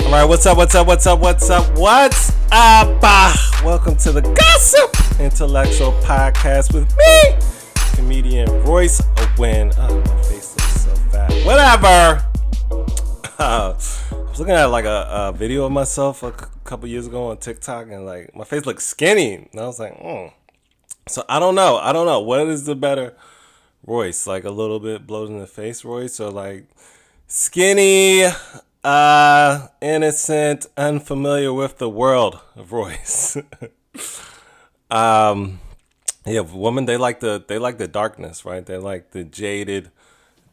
All right, what's up? Welcome to the Gossip Intellectual Podcast with me, comedian Royce Wynn. Oh, my face looks so fat. Whatever. I was looking at like a video of myself a couple years ago on TikTok, and like my face looked skinny, and I was like, So I don't know. What is the better Royce? Like a little bit bloated in the face Royce, or like skinny, innocent, unfamiliar with the world of Royce? Yeah, women, they like the darkness, right? They like the jaded,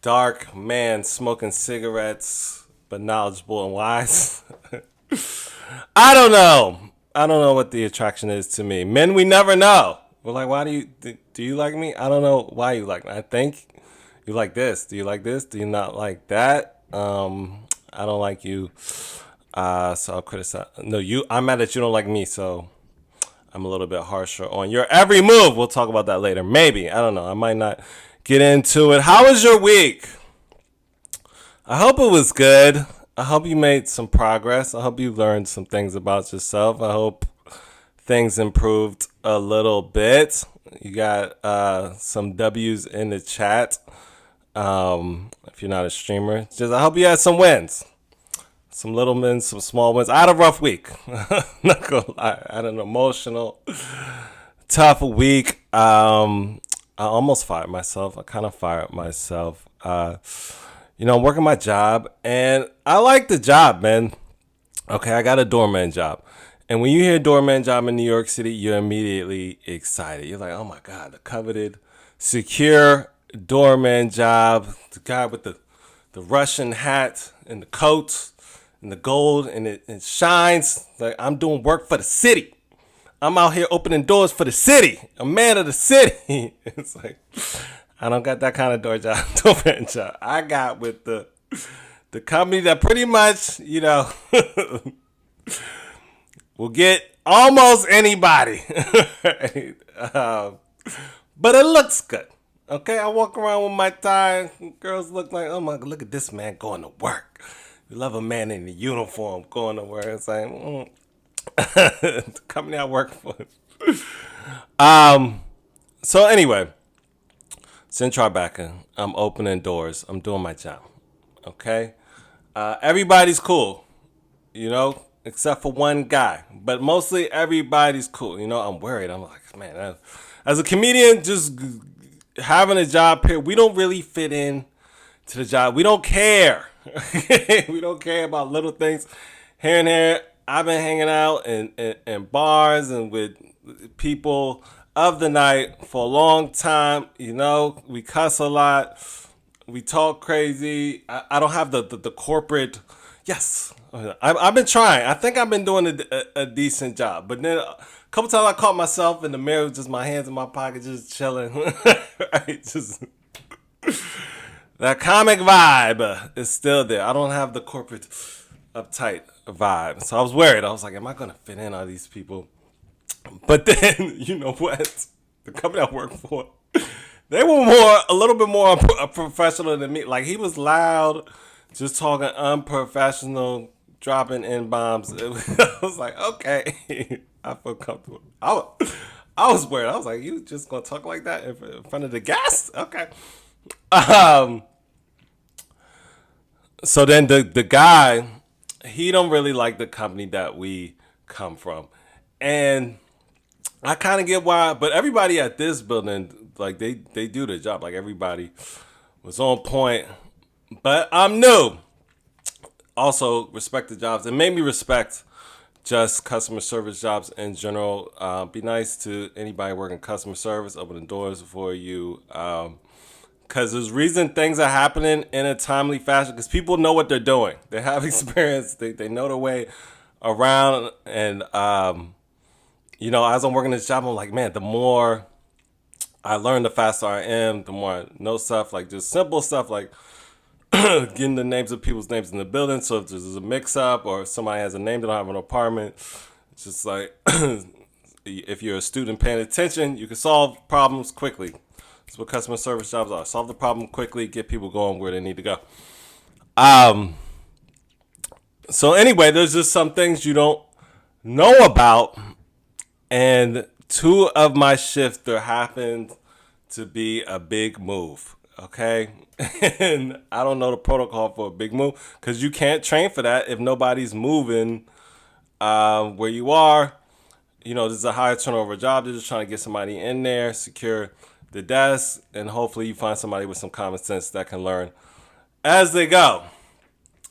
dark man smoking cigarettes, but knowledgeable and wise. I don't know what the attraction is to me. Men, we never know. We're like, why do you like me? I don't know why you like me. I think you like this. Do you like this? Do you not like that? I don't like you. So I'll criticize. No, I'm mad that you don't like me, so I'm a little bit harsher on your every move. We'll talk about that later. Maybe. I don't know. I might not get into it. How was your week? I hope it was good. I hope you made some progress. I hope you learned some things about yourself. I hope things improved a little bit. You got some W's in the chat. If you're not a streamer, I hope you had some wins. Some little wins, some small wins. I had a rough week. Not gonna lie. I had an emotional, tough week. I almost fired myself. I kind of fired myself. I'm working my job, and I like the job, man. Okay, I got a doorman job. And when you hear doorman job in New York City, you're immediately excited. You're like, oh my God, the coveted, secure doorman job. The guy with the Russian hat and the coat and the gold, and it shines. Like, I'm doing work for the city. I'm out here opening doors for the city. A man of the city. It's like, I don't got that kind of doorman job. I got with the company that pretty much, will get almost anybody. Right? But it looks good. Okay, I walk around with my tie. Girls look like, oh my God, look at this man going to work. We love a man in the uniform going to work. It's like, the company I work for. So anyway, it's in Tribeca. I'm opening doors. I'm doing my job. Okay? Everybody's cool, except for one guy. But mostly everybody's cool. I'm worried. I'm like, man, as a comedian, just having a job here, we don't really fit in to the job. We don't care. We don't care about little things here and there. I've been hanging out in bars and with people of the night for a long time. We cuss a lot. We talk crazy. I don't have the corporate. Yes, I've been trying. I think I've been doing a decent job. But then a couple times I caught myself in the mirror with just my hands in my pocket, just chilling. Right? Just that comic vibe is still there. I don't have the corporate uptight vibe. So I was worried. I was like, am I going to fit in all these people? But then, you know what? The company I work for, they were a little bit more professional than me. Like, he was loud, just talking unprofessional, dropping N-bombs. I was like, okay, I feel comfortable. I was worried. I was like, you just gonna talk like that in front of the guests? Okay. So then the guy, he don't really like the company that we come from, and I kind of get why. But everybody at this building, like they do their job. Like, everybody was on point. But I'm new. Also, respect the jobs. It made me respect just customer service jobs in general. Be nice to anybody working customer service, opening doors for you. Because there's reason things are happening in a timely fashion. Because people know what they're doing. They have experience. They know their way around. And, as I'm working this job, I'm like, man, the more I learn, the faster I am. The more I know stuff. Like, just simple stuff like getting the names of people's names in the building. So if there's a mix-up or if somebody has a name that don't have an apartment, it's just like, if you're a student paying attention, you can solve problems quickly. That's what customer service jobs are. Solve the problem quickly, get people going where they need to go. So anyway, there's just some things you don't know about. And 2 of my shifts, there happened to be a big move. Okay. And I don't know the protocol for a big move because you can't train for that if nobody's moving where you are. You know, this is a high turnover job. They're just trying to get somebody in there, secure the desk, and hopefully you find somebody with some common sense that can learn as they go.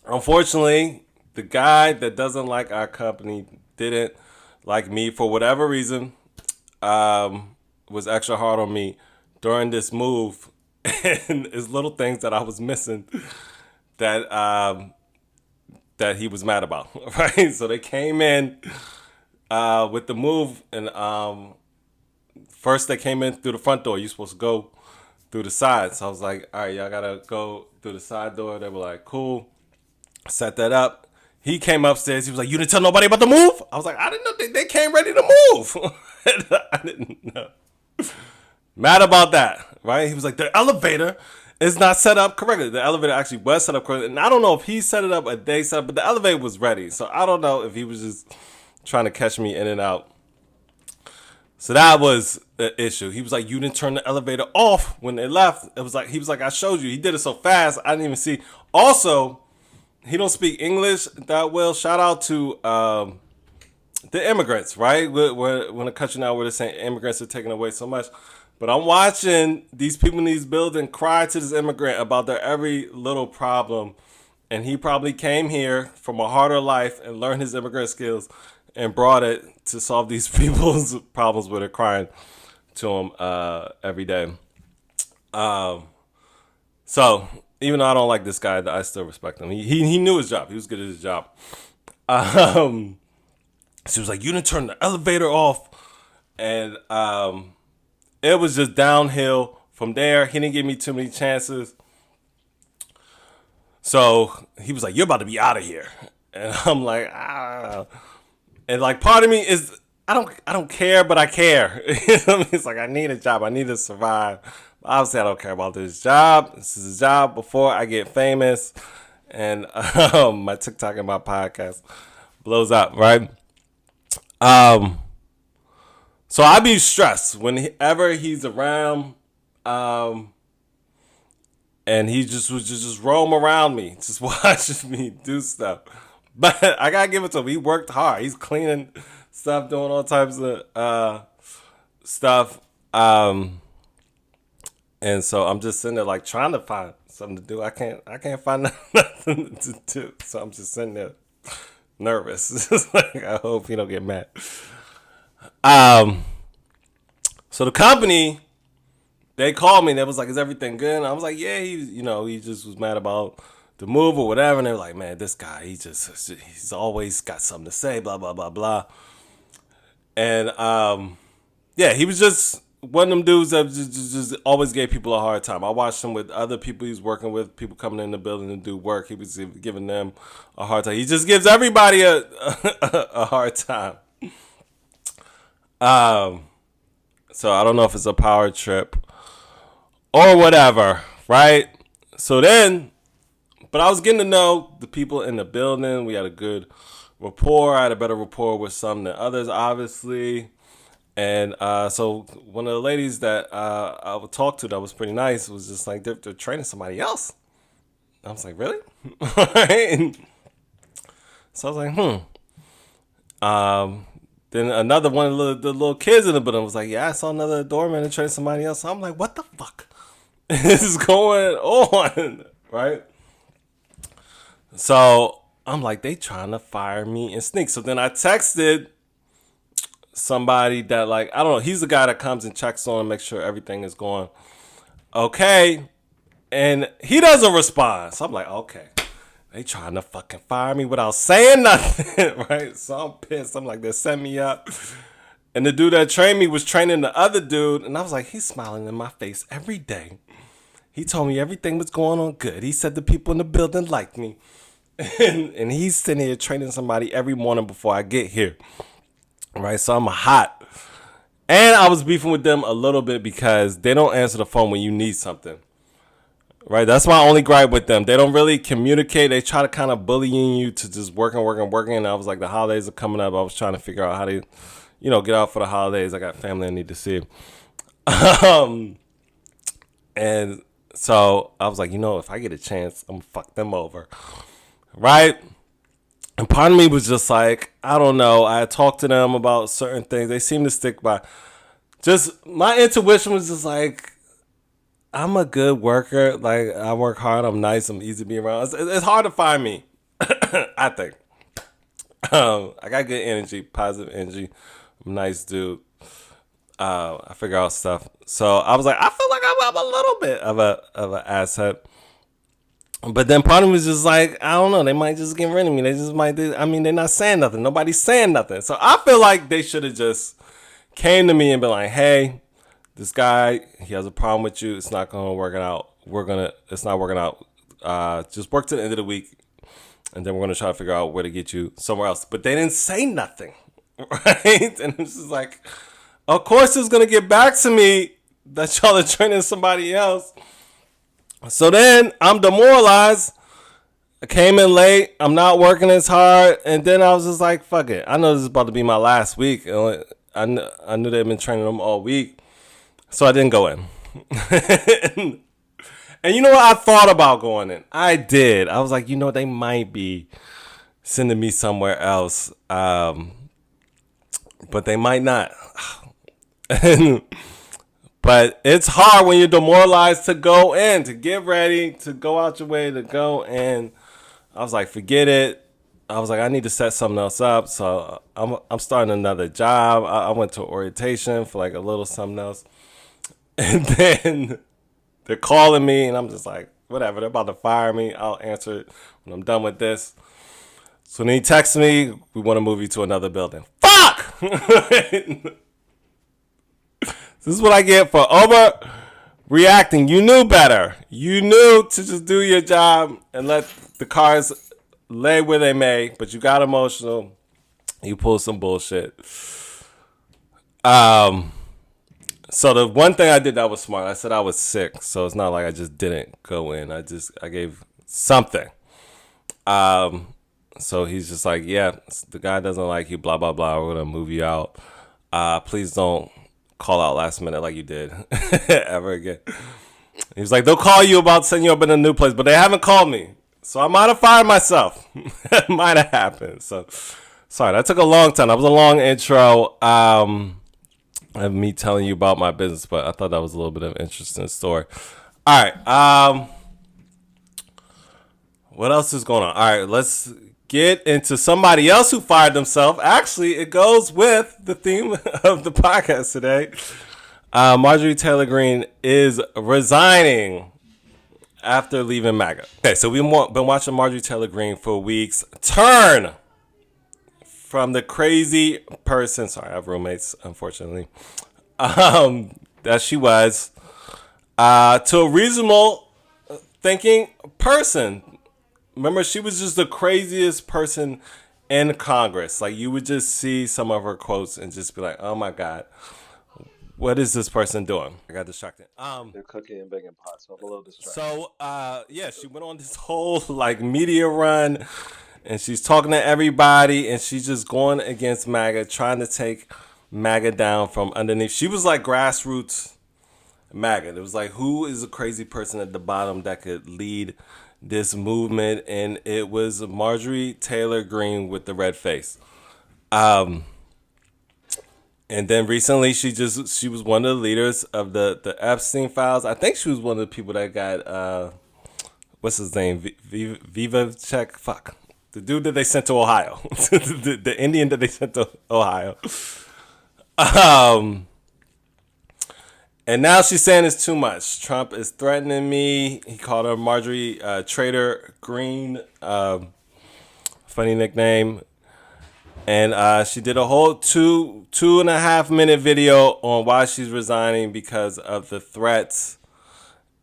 Unfortunately, the guy that doesn't like our company didn't like me for whatever reason, was extra hard on me during this move. And it's little things that I was missing that that he was mad about, right? So they came in with the move, and first they came in through the front door. You're supposed to go through the side. So I was like, all right, y'all gotta go through the side door. They were like, cool. Set that up. He came upstairs. He was like, you didn't tell nobody about the move? I was like, I didn't know they came ready to move. I didn't know. Mad about that, right? He was like, the elevator is not set up correctly. The elevator actually was set up correctly. And I don't know if he set it up or they set it up, but the elevator was ready. So I don't know if he was just trying to catch me in and out. So that was the issue. He was like, you didn't turn the elevator off when they left. It was like, he was like, I showed you. He did it so fast, I didn't even see. Also, he don't speak English that well. Shout out to the immigrants, right? We're in a country now where they're saying immigrants are taking away so much. But I'm watching these people in these buildings cry to this immigrant about their every little problem. And he probably came here from a harder life and learned his immigrant skills and brought it to solve these people's problems where they're crying to him every day. So even though I don't like this guy, I still respect him. He knew his job. He was good at his job. She was like, you didn't turn the elevator off. And it was just downhill from there. He didn't give me too many chances. So he was like, you're about to be out of here. And I'm like, ah. And like part of me is, I don't care, but I care. It's like, I need a job. I need to survive. Obviously, I don't care about this job. This is a job before I get famous. And my TikTok and my podcast blows up, right? So I be stressed whenever he's around, and he just was just roam around me, just watching me do stuff. But I gotta give it to him. He worked hard. He's cleaning stuff, doing all types of stuff. And so I'm just sitting there like trying to find something to do. I can't find nothing to do. So I'm just sitting there nervous. Like, I hope he don't get mad. So the company, they called me and they was like, is everything good? And I was like, yeah, he just was mad about the move or whatever. And they were like, man, this guy, he's always got something to say, blah, blah, blah, blah. And yeah, he was just one of them dudes that just always gave people a hard time. I watched him with other people he's working with, people coming in the building to do work. He was giving them a hard time. He just gives everybody a hard time. So I don't know if it's a power trip or whatever, right? So then, but I was getting to know the people in the building. We had a good rapport. I had a better rapport with some than others, obviously. And so one of the ladies that I would talk to that was pretty nice was just like, they're training somebody else. I was like, really? So I was like, Then another one of the little kids in the building was like, yeah, I saw another doorman training somebody else. So I'm like, what the fuck is going on? Right? So I'm like, they trying to fire me and sneak. So then I texted somebody that, like, I don't know, he's the guy that comes and checks on and makes sure everything is going okay. And he doesn't respond. So I'm like, okay. They trying to fucking fire me without saying nothing, right? So I'm pissed. I'm like, they set me up. And the dude that trained me was training the other dude. And I was like, he's smiling in my face every day. He told me everything was going on good. He said the people in the building liked me. And he's sitting here training somebody every morning before I get here. Right? So I'm hot. And I was beefing with them a little bit because they don't answer the phone when you need something. Right, that's my only gripe with them. They don't really communicate. They try to kind of bullying you to just working. And I was like, the holidays are coming up. I was trying to figure out how to, get out for the holidays. I got family I need to see. And so I was like, if I get a chance, I'm gonna fuck them over, right? And part of me was just like, I don't know. I had talked to them about certain things. They seem to stick by. Just my intuition was just like, I'm a good worker. Like, I work hard. I'm nice. I'm easy to be around. It's hard to find me, I think. I got good energy, positive energy. I'm a nice dude. I figure out stuff. So I was like, I feel like I'm a little bit of an asset. But then part of me was just like, I don't know. They might just get rid of me. They just might do. I mean, they're not saying nothing. Nobody's saying nothing. So I feel like they should have just came to me and been like, hey, this guy, he has a problem with you. It's not going to work out. It's not working out. Just work to the end of the week. And then we're going to try to figure out where to get you somewhere else. But they didn't say nothing. Right? And it's just like, of course it's going to get back to me that y'all are training somebody else. So then I'm demoralized. I came in late. I'm not working as hard. And then I was just like, fuck it. I know this is about to be my last week. I knew they'd been training them all week. So I didn't go in. And you know what? I thought about going in. I did. I was like, they might be sending me somewhere else. But they might not. But it's hard when you're demoralized to go in, to get ready, to go out your way to go in. I was like, forget it. I was like, I need to set something else up. So I'm starting another job. I went to orientation for like a little something else. And then they're calling me, and I'm just like, whatever. They're about to fire me. I'll answer it when I'm done with this. So then he texts me, we want to move you to another building. Fuck! This is what I get for overreacting. You knew better. You knew to just do your job and let the cars lay where they may, but you got emotional. You pulled some bullshit. So the one thing I did that was smart. I said I was sick, so it's not like I just didn't go in. I gave something. So he's just like, yeah, the guy doesn't like you, blah, blah, blah. We're going to move you out. Please don't call out last minute like you did ever again. He was like, they'll call you about setting you up in a new place, but they haven't called me. So I might have fired myself. It might have happened. So sorry, that took a long time. That was a long intro. Of me telling you about my business, but I thought that was a little bit of an interesting story. All right. What else is going on? All right, let's get into somebody else who fired themselves. Actually, it goes with the theme of the podcast today. Marjorie Taylor Greene is resigning after leaving MAGA. Okay, so we've been watching Marjorie Taylor Greene for weeks turn from the crazy person, sorry, I have roommates, unfortunately, that she was, to a reasonable thinking person. Remember, she was just the craziest person in Congress. Like, you would just see some of her quotes and just be like, oh my God, what is this person doing? I got distracted. They're cooking and baking pots, so I'm a little distracted. So, yeah, she went on this whole, media run. And she's talking to everybody, and she's just going against MAGA, trying to take MAGA down from underneath. She was like grassroots MAGA. It was like, who is a crazy person at the bottom that could lead this movement? And it was Marjorie Taylor Greene with the red face. And then recently, she was one of the leaders of the Epstein files. I think she was one of the people that got, what's his name? Belicheck? Fuck. The dude that they sent to Ohio. the Indian that they sent to Ohio. And now she's saying it's too much. Trump is threatening me. He called her Marjorie Taylor Greene. Funny nickname. And she did a whole 2.5 minute video on why she's resigning because of the threats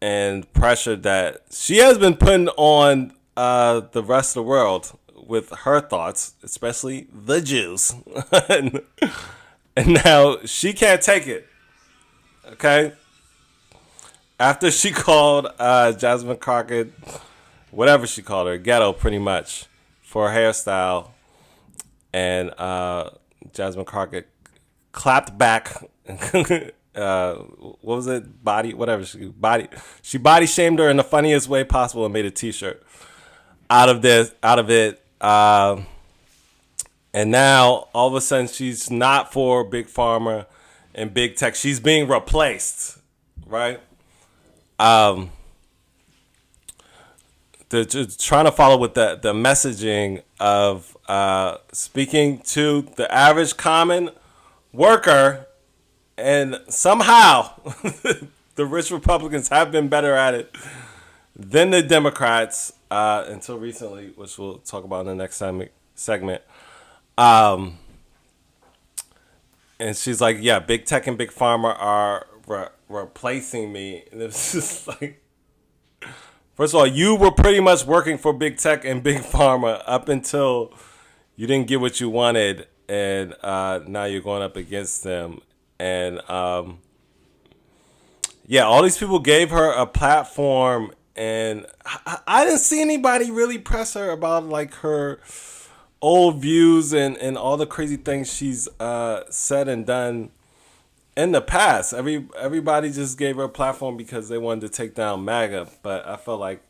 and pressure that she has been putting on the rest of the world with her thoughts, especially the Jews. And now she can't take it. Okay? after she called Jasmine Crockett, whatever she called her, ghetto pretty much, for her hairstyle, and Jasmine Crockett clapped back. What was it? She body shamed her in the funniest way possible and made a T-shirt out of it. And now all of a sudden she's not for big pharma and big tech. She's being replaced, right? They're just trying to follow with the messaging of speaking to the average common worker, and somehow the rich Republicans have been better at it than the Democrats until recently, which we'll talk about in the next segment. And she's like, yeah, big tech and big pharma are replacing me. And it's just like, first of all, you were pretty much working for big tech and big pharma up until you didn't get what you wanted, and now you're going up against them. And yeah, all these people gave her a platform, and I didn't see anybody really press her about like her old views and all the crazy things she's said and done in the past. Everybody just gave her a platform because they wanted to take down MAGA, but I felt like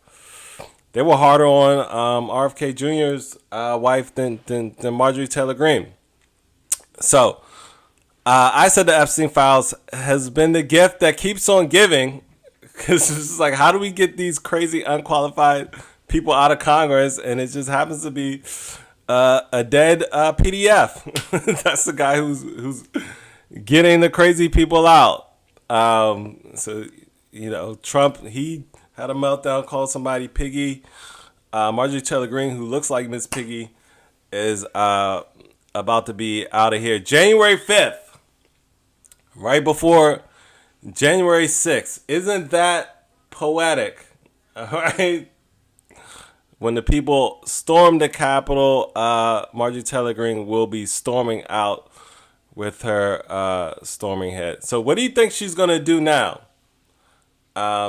they were harder on RFK Jr.'s wife than Marjorie Taylor Greene. So I said the Epstein Files has been the gift that keeps on giving, because it's just like, how do we get these crazy unqualified people out of Congress? And it just happens to be a dead PDF. That's the guy who's getting the crazy people out. So, you know, Trump, he had a meltdown, called somebody Piggy. Marjorie Taylor Greene, who looks like Miss Piggy, is about to be out of here. January 5th, right before January 6th. Isn't that poetic? All right. When the people storm the Capitol, Marjorie Taylor Greene will be storming out with her storming head. So what do you think she's going to do now?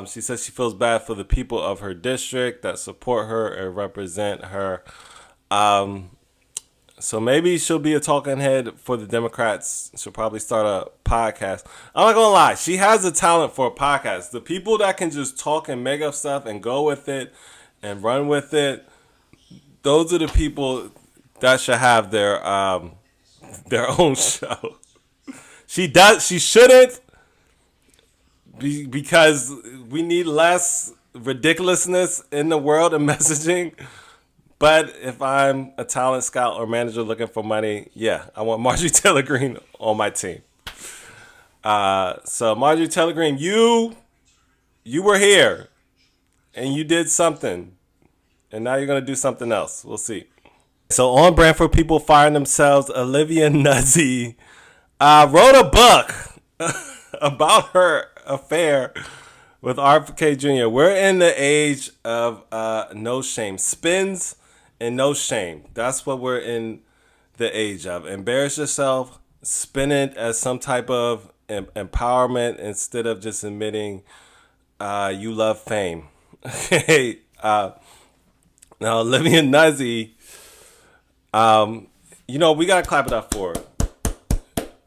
She says she feels bad for the people of her district that support her and represent her. So maybe she'll be a talking head for the Democrats. She'll probably start a podcast. I'm not going to lie. She has a talent for a podcast. The people that can just talk and make up stuff and go with it and run with it, those are the people that should have their own show. She shouldn't, because we need less ridiculousness in the world and messaging. But if I'm a talent scout or manager looking for money, yeah, I want Marjorie Taylor Greene on my team. So Marjorie Taylor Greene, you were here and you did something, and now you're going to do something else. We'll see. So on brand for people firing themselves, Olivia Nuzzi wrote a book about her affair with RFK Jr. We're in the age of no shame. Spins and no shame. That's what we're in the age of. Embarrass yourself, spin it as some type of empowerment instead of just admitting you love fame. Okay. Now, Olivia Nuzzi, you know, we got to clap it up for her,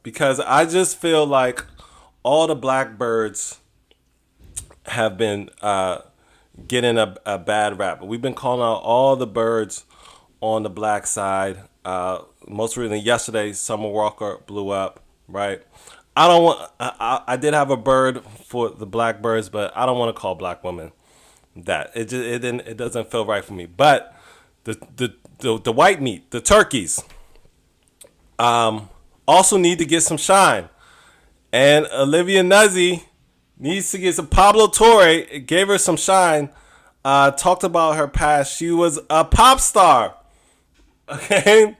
because I just feel like all the blackbirds have been getting a bad rap. We've been calling out all the birds on the black side. Most recently, yesterday, Summer Walker blew up, right? I did have a bird for the blackbirds, but I don't want to call black women that. It doesn't feel right for me. But the white meat, the turkeys, also need to get some shine. And Olivia Nuzzi needs to get some. Pablo Torre gave her some shine. Talked about her past. She was a pop star. Okay.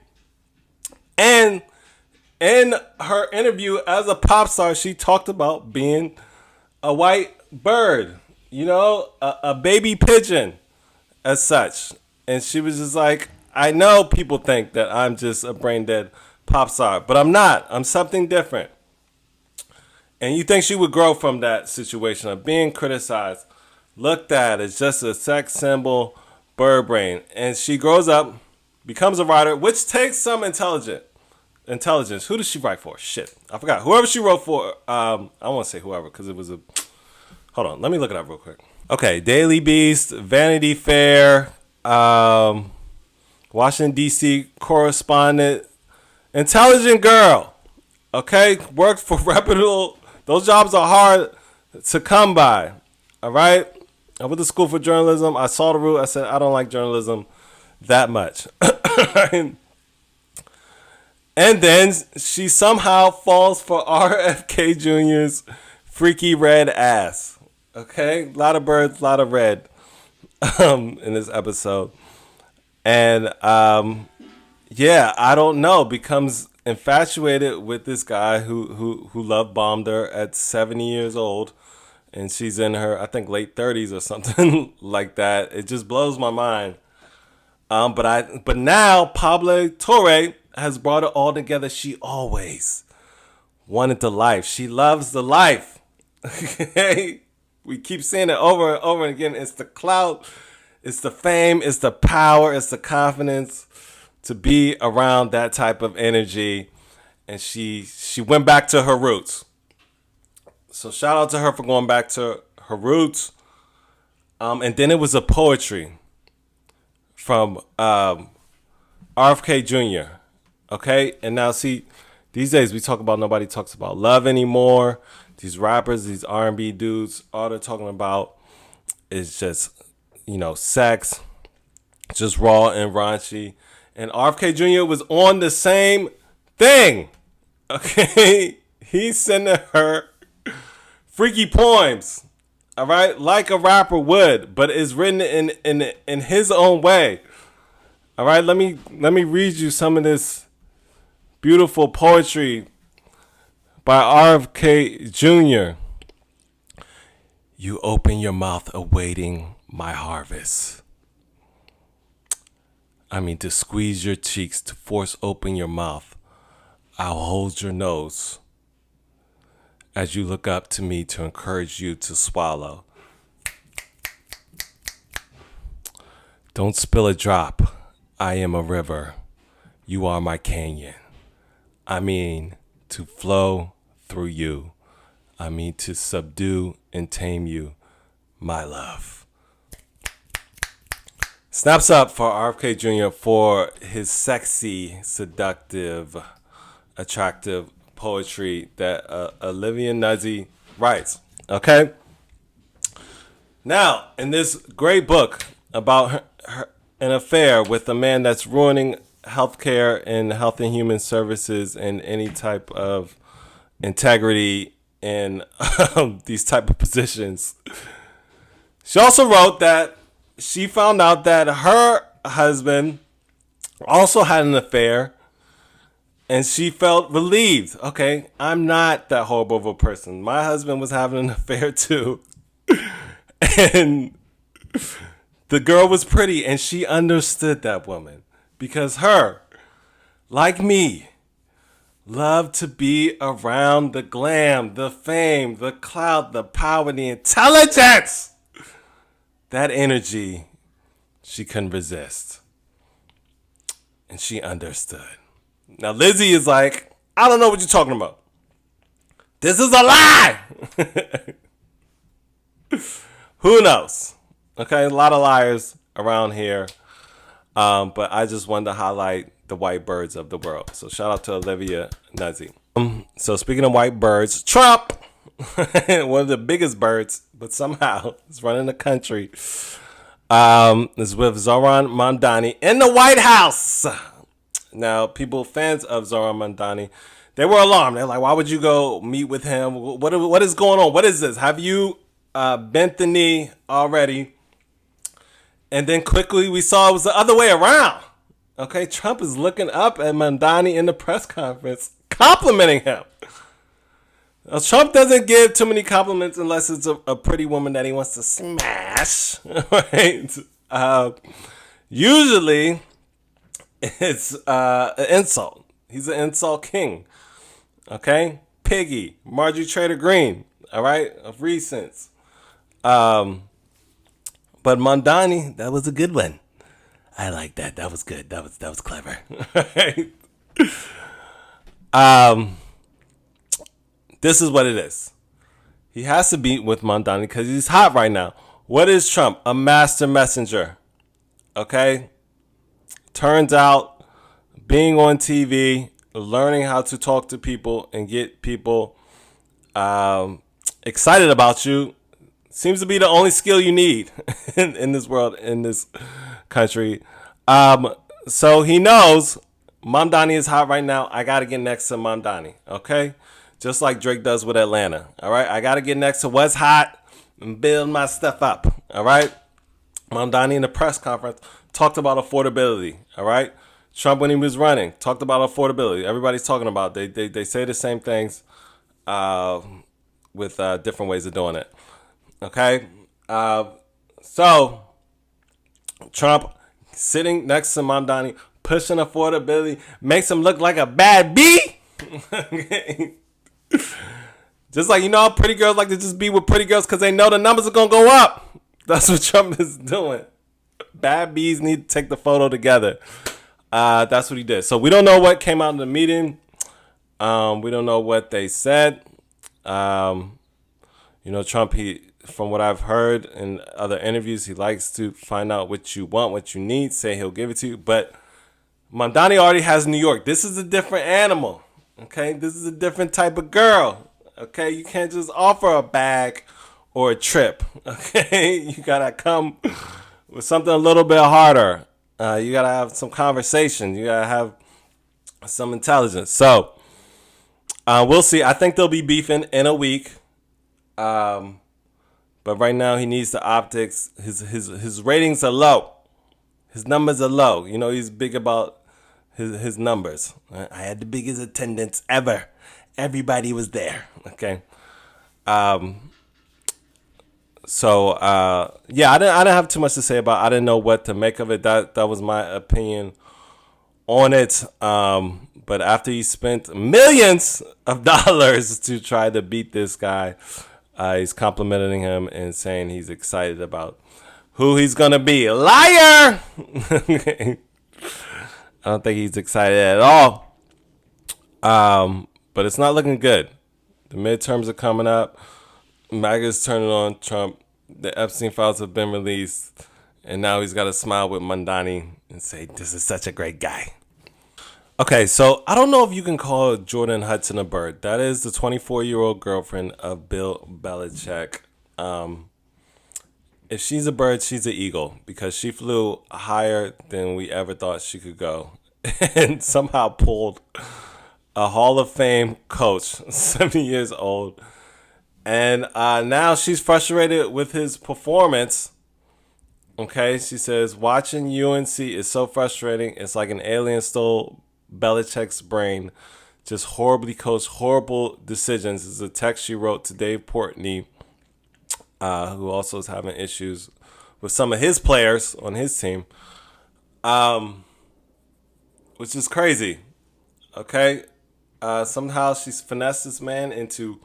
And in her interview as a pop star, she talked about being a white bird, you know, a baby pigeon as such. And she was just like, I know people think that I'm just a brain dead pop star, but I'm not. I'm something different. And you think she would grow from that situation of being criticized, looked at as just a sex symbol, bird brain. And she grows up, becomes a writer, which takes some intelligence. Who does she write for? Shit, I forgot. Whoever she wrote for, I don't want to say whoever because it was a... Hold on, let me look it up real quick. Okay, Daily Beast, Vanity Fair, Washington, D.C. correspondent, intelligent girl. Okay, worked for reputable. Those jobs are hard to come by. All right, I went to school for journalism. I saw the route. I said I don't like journalism that much. And then she somehow falls for RFK Jr.'s freaky red ass. Okay, a lot of birds, a lot of red in this episode. And yeah, I don't know, becomes infatuated with this guy who love bombed her at 70 years old, and she's in her, I think, late 30s or something like that. It just blows my mind. But now Pablo Torre has brought it all together. She always wanted the life. She loves the life. Okay? We keep saying it over and over again. It's the clout, it's the fame, it's the power, it's the confidence to be around that type of energy. And she went back to her roots. So shout out to her for going back to her roots. And then it was a poetry from RFK Jr. Okay? And now see, these days we talk about, nobody talks about love anymore. These rappers, these R&B dudes, all they're talking about is just, sex, just raw and raunchy. And RFK Jr. was on the same thing. Okay? He's sending her freaky poems. All right? Like a rapper would, but it's written in his own way. All right? Let me read you some of this beautiful poetry by RFK Jr. You open your mouth awaiting my harvest. I mean, to squeeze your cheeks, to force open your mouth. I'll hold your nose as you look up to me to encourage you to swallow. Don't spill a drop. I am a river. You are my canyon. I mean, to flow through you. I mean, to subdue and tame you, my love. Snaps up for RFK Jr. for his sexy, seductive, attractive poetry that Olivia Nuzzi writes. Okay? Now, in this great book about an affair with a man that's ruining healthcare and health and human services and any type of integrity in these type of positions. She also wrote that she found out that her husband also had an affair and she felt relieved. Okay, I'm not that horrible of a person. My husband was having an affair too. And the girl was pretty and she understood that woman. Because her, like me, loved to be around the glam, the fame, the clout, the power, the intelligence. That energy, she couldn't resist. And she understood. Now, Lizzie is like, I don't know what you're talking about. This is a lie. Who knows? Okay, a lot of liars around here. But I just wanted to highlight the white birds of the world. So shout out to Olivia Nuzzi. So speaking of white birds, Trump, one of the biggest birds, but somehow is running the country, is with Zohran Mamdani in the White House. Now, people, fans of Zohran Mamdani, they were alarmed. They're like, why would you go meet with him? What is going on? What is this? Have you bent the knee already? And then quickly we saw it was the other way around. Okay, Trump is looking up at Mamdani in the press conference, complimenting him. Now, Trump doesn't give too many compliments unless it's a pretty woman that he wants to smash. Right? Usually, it's an insult. He's an insult king. Okay? Piggy, Marjorie Taylor Greene, all right, of recents. But Mamdani, that was a good one. I like that. That was good. That was clever. This is what it is. He has to be with Mamdani because he's hot right now. What is Trump? A master messenger. Okay? Turns out being on TV, learning how to talk to people and get people excited about you seems to be the only skill you need in this world, in this country. So he knows Mamdani is hot right now. I got to get next to Mamdani. Okay? Just like Drake does with Atlanta. All right? I got to get next to what's hot and build my stuff up. All right? Mamdani in the press conference talked about affordability. All right? Trump, when he was running, talked about affordability. Everybody's talking about it. They say the same things with different ways of doing it. Okay? So, Trump sitting next to Mamdani, pushing affordability, makes him look like a bad bee. Just like, how pretty girls like to just be with pretty girls because they know the numbers are going to go up. That's what Trump is doing. Bad bees need to take the photo together. That's what he did. So we don't know what came out in the meeting. We don't know what they said. Trump, from what I've heard in other interviews, he likes to find out what you want, what you need, say he'll give it to you. But Mamdani already has New York. This is a different animal. Okay, this is a different type of girl. Okay, you can't just offer a bag or a trip. Okay, you gotta come with something a little bit harder. You gotta have some conversation. You gotta have some intelligence. So we'll see. I think they'll be beefing in a week. But right now he needs the optics. His ratings are low. His numbers are low. He's big about his numbers. I had the biggest attendance ever. Everybody was there. Okay. So I didn't have too much to say about it. I didn't know what to make of it. That was my opinion on it. But after he spent millions of dollars to try to beat this guy, he's complimenting him and saying he's excited about who he's gonna be. Liar! I don't think he's excited at all. But it's not looking good. The midterms are coming up. MAGA's turning on Trump. The Epstein files have been released. And now he's got to smile with Mamdani and say, this is such a great guy. Okay, so I don't know if you can call Jordon Hudson a bird. That is the 24-year-old girlfriend of Bill Belicheck. If she's a bird, she's an eagle because she flew higher than we ever thought she could go and somehow pulled a Hall of Fame coach, 70 years old. And now she's frustrated with his performance. Okay, she says, watching UNC is so frustrating. It's like an alien stole Belichick's brain. Just horribly coached, horrible decisions. This is a text she wrote to Dave Portnoy, who also is having issues with some of his players on his team, which is crazy. Okay, somehow she's finessed this man into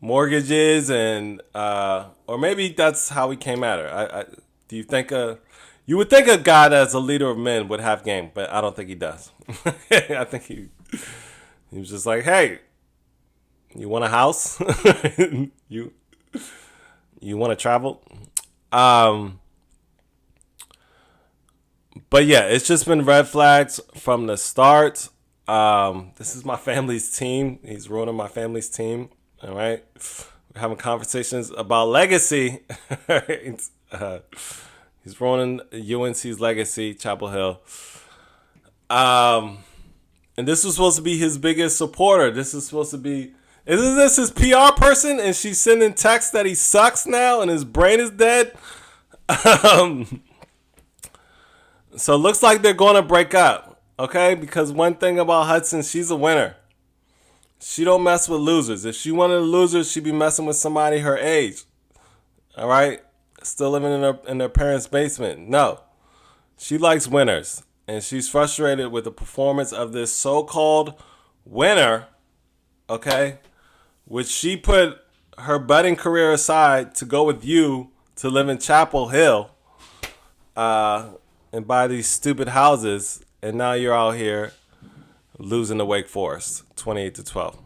mortgages and or maybe that's how he came at her. Do you think you would think a guy that's a leader of men would have game, but I don't think he does. I think he was just like, hey, you want a house? you want to travel? But yeah, it's just been red flags from the start. This is my family's team. He's ruining my family's team. All right. We're having conversations about legacy. He's ruining UNC's legacy, Chapel Hill. And this was supposed to be his biggest supporter. This is supposed to be, isn't this his PR person? And she's sending texts that he sucks now and his brain is dead. So it looks like they're going to break up. Okay? Because one thing about Hudson, she's a winner. She don't mess with losers. If she wanted a loser, she'd be messing with somebody her age. All right? Still living in her parents' basement. No. She likes winners. And she's frustrated with the performance of this so-called winner. Okay? which she put her budding career aside to go with you to live in Chapel Hill and buy these stupid houses, and now you're out here losing to Wake Forest, 28-12.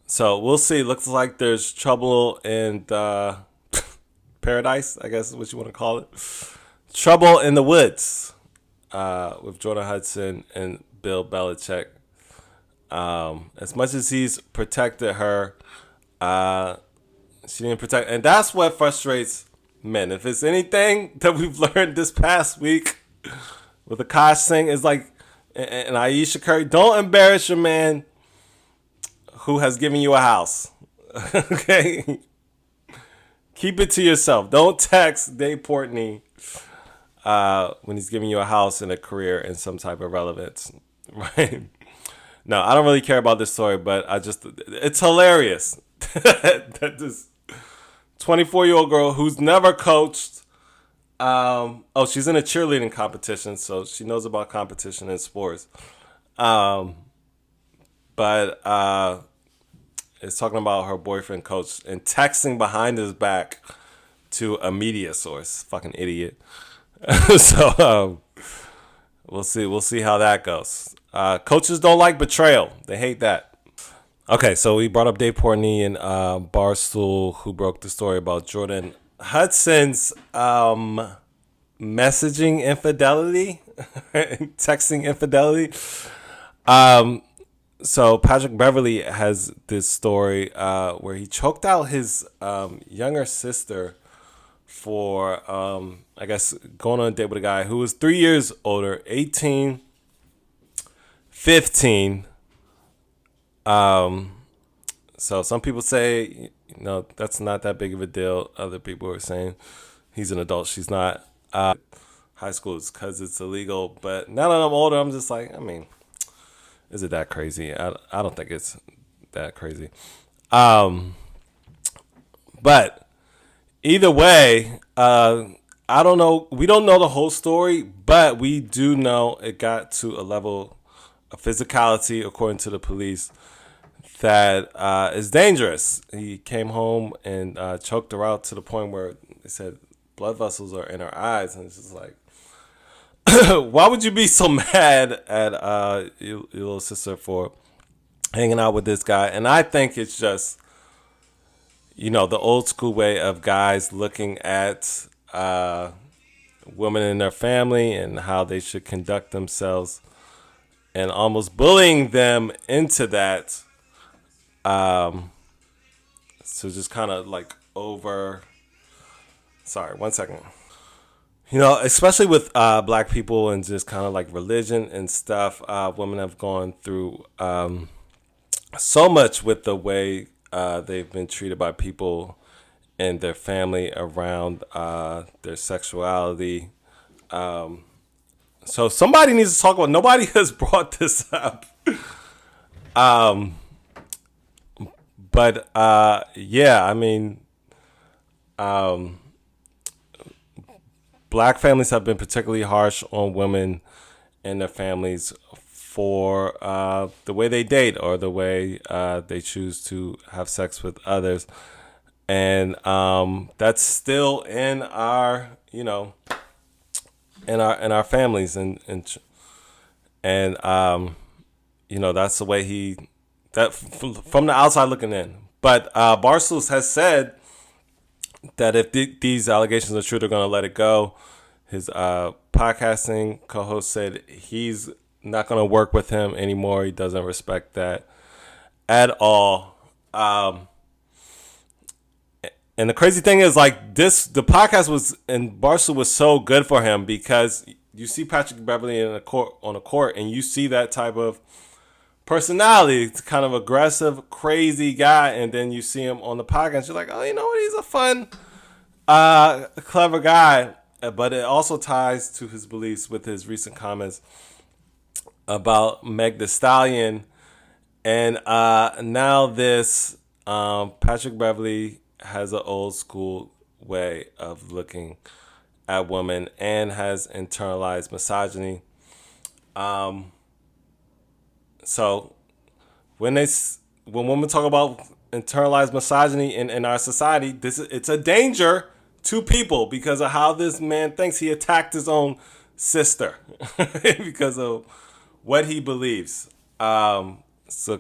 So we'll see. Looks like there's trouble in paradise, I guess is what you want to call it. Trouble in the woods with Jordon Hudson and Bill Belichick. As much as he's protected her, she didn't protect. And that's what frustrates men. If it's anything that we've learned this past week with Akash Singh, is like, and Ayesha Curry, don't embarrass your man who has given you a house. Okay? Keep it to yourself. Don't text Dave Portney when he's giving you a house and a career and some type of relevance. Right? No, I don't really care about this story, but it's hilarious that this 24-year-old girl who's never coached, she's in a cheerleading competition, so she knows about competition in sports. But is talking about her boyfriend coach and texting behind his back to a media source. Fucking idiot. So we'll see. We'll see how that goes. Coaches don't like betrayal. They hate that. Okay, so we brought up Dave Portney and Barstool, who broke the story about Jordon Hudson's messaging infidelity, texting infidelity. So Patrick Beverley has this story where he choked out his younger sister for, I guess, going on a date with a guy who was 3 years older, 18, 15. So some people say, that's not that big of a deal. Other people are saying he's an adult. She's not. High school is because it's illegal. But now that I'm older, I'm just like, is it that crazy? I don't think it's that crazy. But either way, I don't know. We don't know the whole story, but we do know it got to a level of physicality, according to the police, that is dangerous. He came home and choked her out to the point where they said blood vessels are in her eyes. And it's just like, why would you be so mad at your little sister for hanging out with this guy? And I think it's just, the old school way of guys looking at women in their family and how they should conduct themselves and almost bullying them into that. So just kind of like sorry, 1 second. Especially with black people and just kind of like religion and stuff, women have gone through so much with the way they've been treated by people and their family around their sexuality. So somebody needs to talk about. Nobody has brought this up. But black families have been particularly harsh on women and their families for the way they date or the way they choose to have sex with others. And that's still in our, in our families. And that's the way from the outside looking in. But Barstool has said that if these allegations are true, they're going to let it go. His podcasting co-host said he's not going to work with him anymore. He doesn't respect that at all. And the crazy thing is, like, the podcast and Barstool was so good for him because you see Patrick Beverley on a court and you see that type of personality. It's kind of aggressive, crazy guy, and then you see him on the podcast. You're like, oh, you know what? He's a fun, clever guy. But it also ties to his beliefs with his recent comments about Meg Thee Stallion, and now this Patrick Beverley has an old school way of looking at women and has internalized misogyny. So when women talk about internalized misogyny in our society, it's a danger to people because of how this man thinks. He attacked his own sister because of what he believes. So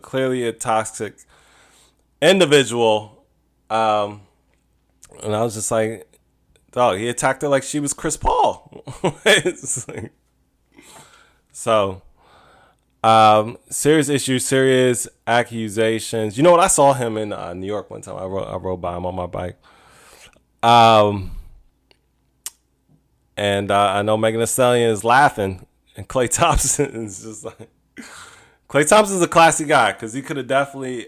clearly a toxic individual. And I was just like, dog, he attacked her like she was Chris Paul. So, serious issues, serious accusations. You know what? I saw him in New York one time. I rode by him on my bike. And I know Megan Thee Stallion is laughing, and Klay Thompson is just like, Klay Thompson's a classy guy because he could have definitely,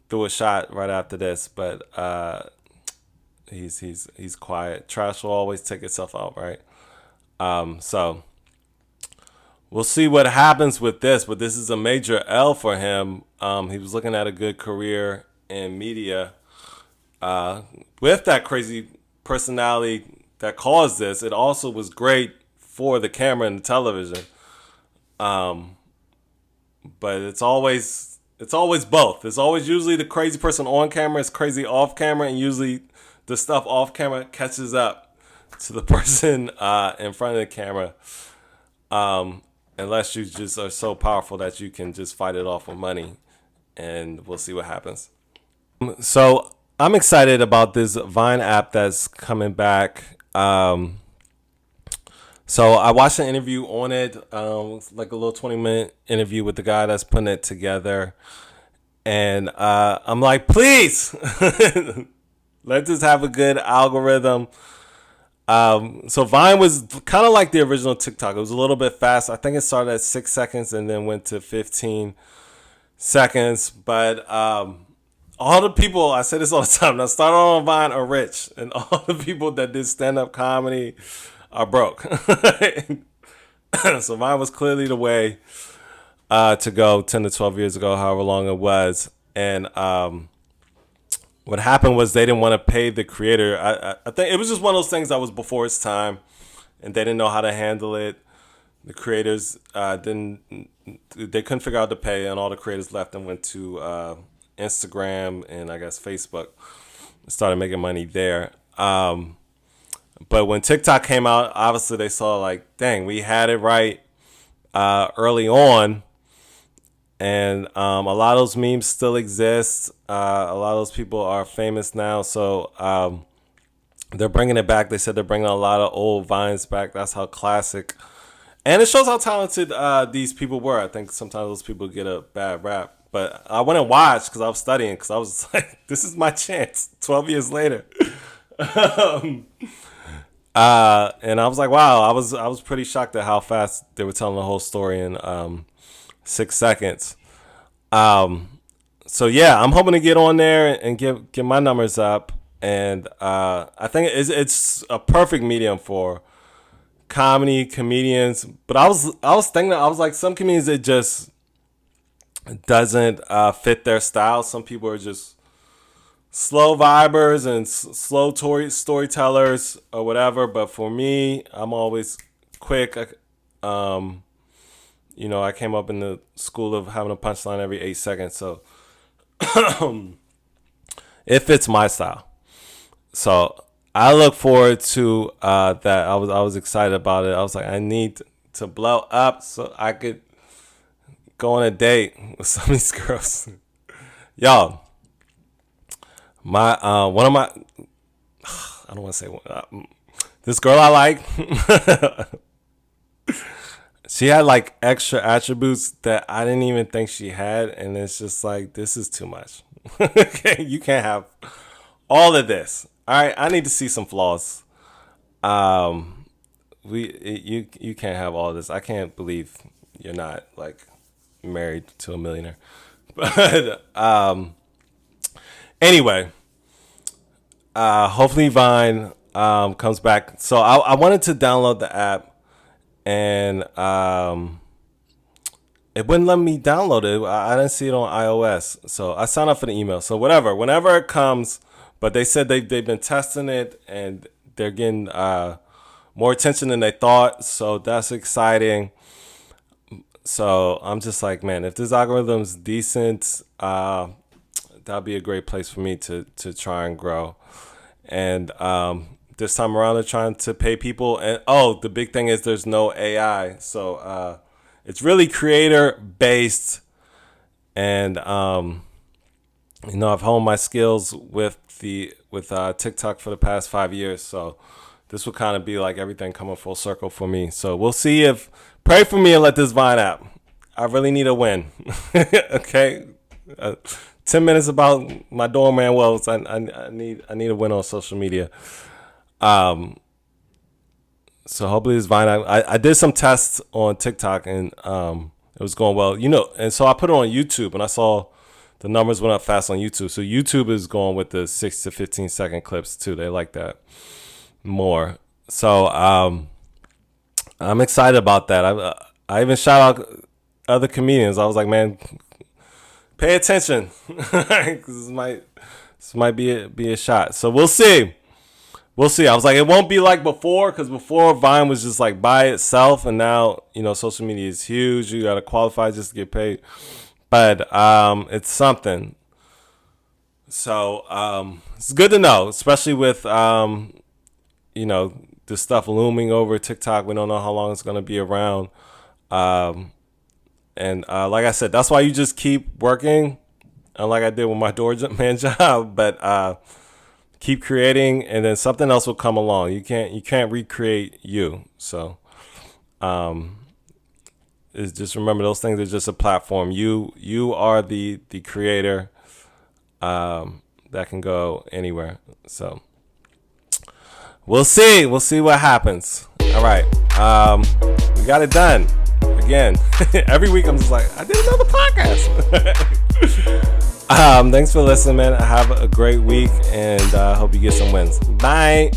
threw a shot right after this, but he's quiet. Trash will always take itself out, right? So we'll see what happens with this, but this is a major L for him. He was looking at a good career in media with that crazy personality that caused this. It also was great for the camera and the television. But it's always both. It's always usually the crazy person on camera is crazy off camera, and usually the stuff off camera catches up to the person in front of the camera. Unless you just are so powerful that you can just fight it off with money, and we'll see what happens. So I'm excited about this Vine app that's coming back. So I watched an interview on it, like a little 20-minute interview with the guy that's putting it together. And I'm like, please, let's just have a good algorithm. So Vine was kind of like the original TikTok. It was a little bit fast. I think it started at 6 seconds and then went to 15 seconds. But all the people, I say this all the time, that started on Vine are rich. And all the people that did stand-up comedy are broke. So Vine was clearly the way to go 10 to 12 years ago, however long it was. And what happened was they didn't want to pay the creator. I think it was just one of those things that was before its time, and they didn't know how to handle it. The creators couldn't figure out to pay, and all the creators left and went to Instagram and I guess Facebook and started making money there. But when TikTok came out, obviously they saw like, dang, we had it right early on. And a lot of those memes still exist. A lot of those people are famous now. So they're bringing it back. They said they're bringing a lot of old Vines back. That's how classic. And it shows how talented these people were. I think sometimes those people get a bad rap. But I went and watched because I was studying. Because I was like, this is my chance 12 years later. And I was like, wow, I was pretty shocked at how fast they were telling the whole story in 6 seconds. So yeah, I'm hoping to get on there and get my numbers up. And I think it's a perfect medium for comedy, comedians. But I was thinking, I was like, some comedians, it just doesn't fit their style. Some people are just slow vibers and slow storytellers or whatever. But for me, I'm always quick. I came up in the school of having a punchline every 8 seconds. So it fits my style. So I look forward to that. I was excited about it. I was like, I need to blow up so I could go on a date with some of these girls. Y'all, my one of my I don't want to say this girl I like. She had like extra attributes that I didn't even think she had, and it's just like, this is too much. Okay, you can't have all of this. All right, I need to see some flaws. You can't have all this. I can't believe you're not like married to a millionaire. But anyway, hopefully Vine comes back. So I wanted to download the app, and it wouldn't let me download it. I didn't see it on iOS, so I signed up for the email. So whenever it comes, but they said they've been testing it and they're getting more attention than they thought. So that's exciting. So I'm just like, man, if this algorithm's decent, that'll be a great place for me to try and grow. And this time around, they're trying to pay people. And the big thing is there's no AI, so it's really creator based. And I've honed my skills with TikTok for the past 5 years, so this will kind of be like everything coming full circle for me. So we'll see. If pray for me and let this Vine app. I really need a win. Okay, 10 minutes about my doorman woes. I need a win on social media. So hopefully this Vine app. I did some tests on TikTok and it was going well. And so I put it on YouTube and I saw the numbers went up fast on YouTube. So YouTube is going with the 6 to 15 second clips too. They like that more. So I'm excited about that. I even shout out other comedians. I was like, man, pay attention. this might be a shot. So we'll see. I was like, it won't be like before, because before Vine was just like by itself, and now social media is huge. You got to qualify just to get paid. But it's something. So it's good to know, especially with this stuff looming over TikTok. We don't know how long it's going to be around. And like I said, that's why you just keep working, like I did with my doorman job. But keep creating, and then something else will come along. You can't recreate you. So is just remember, those things are just a platform. You are the creator that can go anywhere. So we'll see what happens. All right, we got it done again. Every week I'm just like, I did another podcast. Thanks for listening, man. Have a great week, and hope you get some wins. Bye.